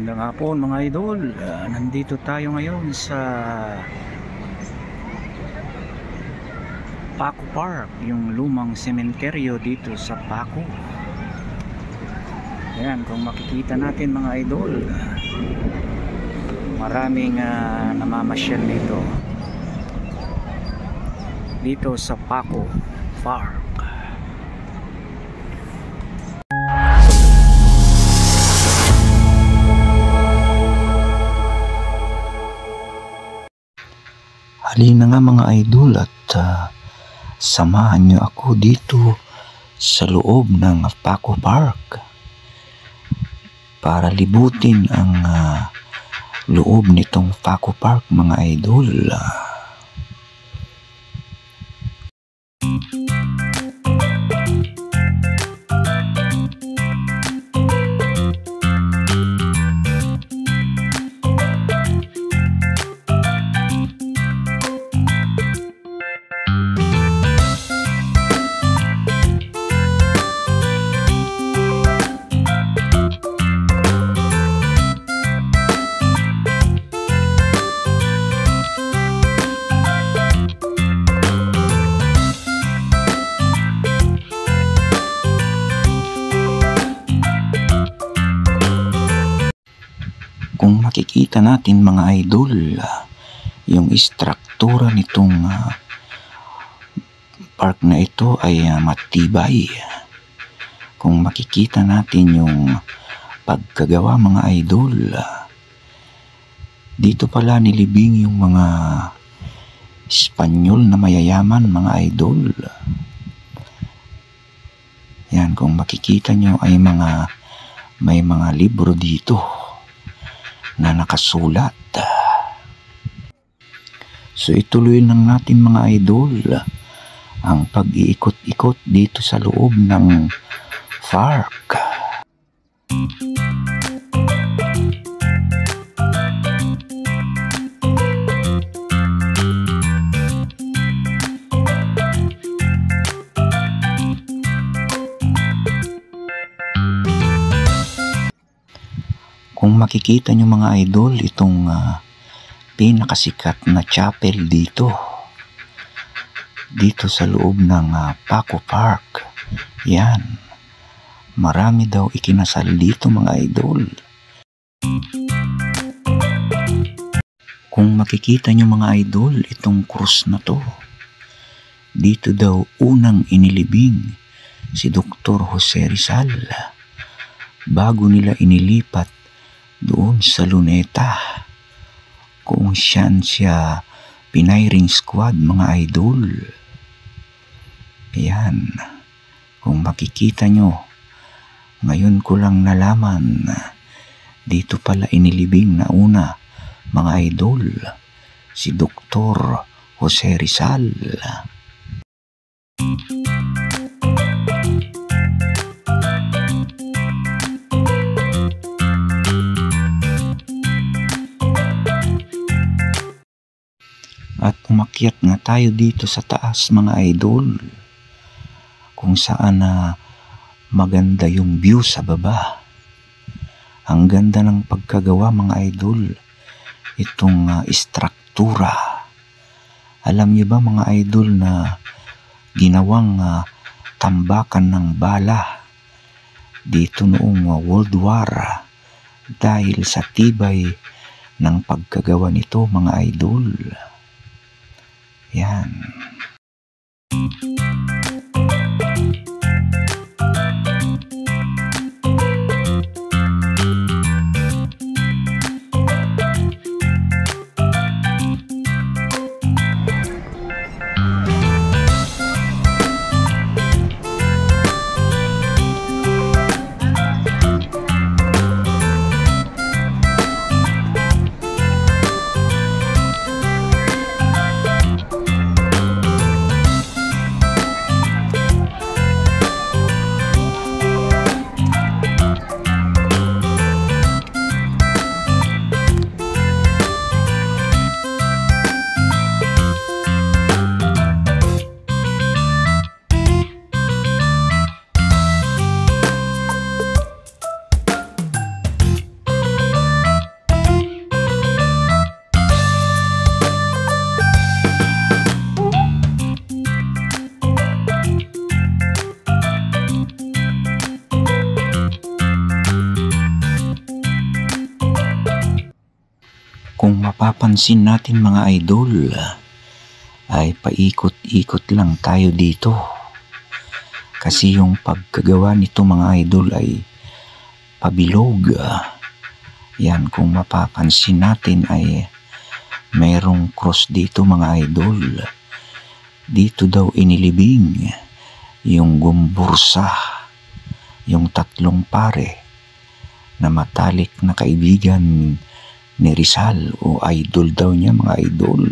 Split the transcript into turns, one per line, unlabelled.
Magandang hapon mga idol. Nandito tayo ngayon sa Paco Park, yung lumang sementeryo dito sa Paco. Ayan, kung makikita natin mga idol, maraming namamasyal dito sa Paco Park. Halina nga mga idol at samahan nyo ako dito sa loob ng Paco Park para libutin ang loob nitong Paco Park mga idol. Kung makikita natin mga idol, yung istruktura nitong park na ito ay matibay. Kung makikita natin yung pagkagawa mga idol, dito pala nilibing yung mga Espanyol na mayayaman mga idol. Yan, kung makikita nyo ay may mga libro dito na nakasulat. So ituloy lang natin mga idol ang pag-iikot-ikot dito sa loob ng park. Kung makikita nyo mga idol, itong pinakasikat na chapel dito sa loob ng Paco Park. Yan, marami daw ikinasal dito mga idol. Kung makikita nyo mga idol, itong krus na to, dito daw unang inilibing si Dr. Jose Rizal bago nila inilipat doon sa Luneta, kung saan siya piniring squad mga idol. Ayan, kung makikita nyo, ngayon ko lang nalaman, dito pala inilibing na una mga idol si Dr. Jose Rizal. At umakyat nga tayo dito sa taas mga idol, kung saan maganda yung view sa baba. Ang ganda ng pagkagawa mga idol, itong istruktura. Alam niyo ba mga idol na ginawang tambakan ng bala dito noong World War dahil sa tibay ng pagkagawa nito mga idol. Yan. kung mapapansin natin mga idol, ay paikot-ikot lang tayo dito. Kasi yung pagkagawa nito mga idol ay pabilog. Yan, kung mapapansin natin ay mayroong cross dito mga idol. Dito daw inilibing yung gumbursa, yung tatlong pare na matalik na kaibigan ni Rizal o idol daw niya mga idol.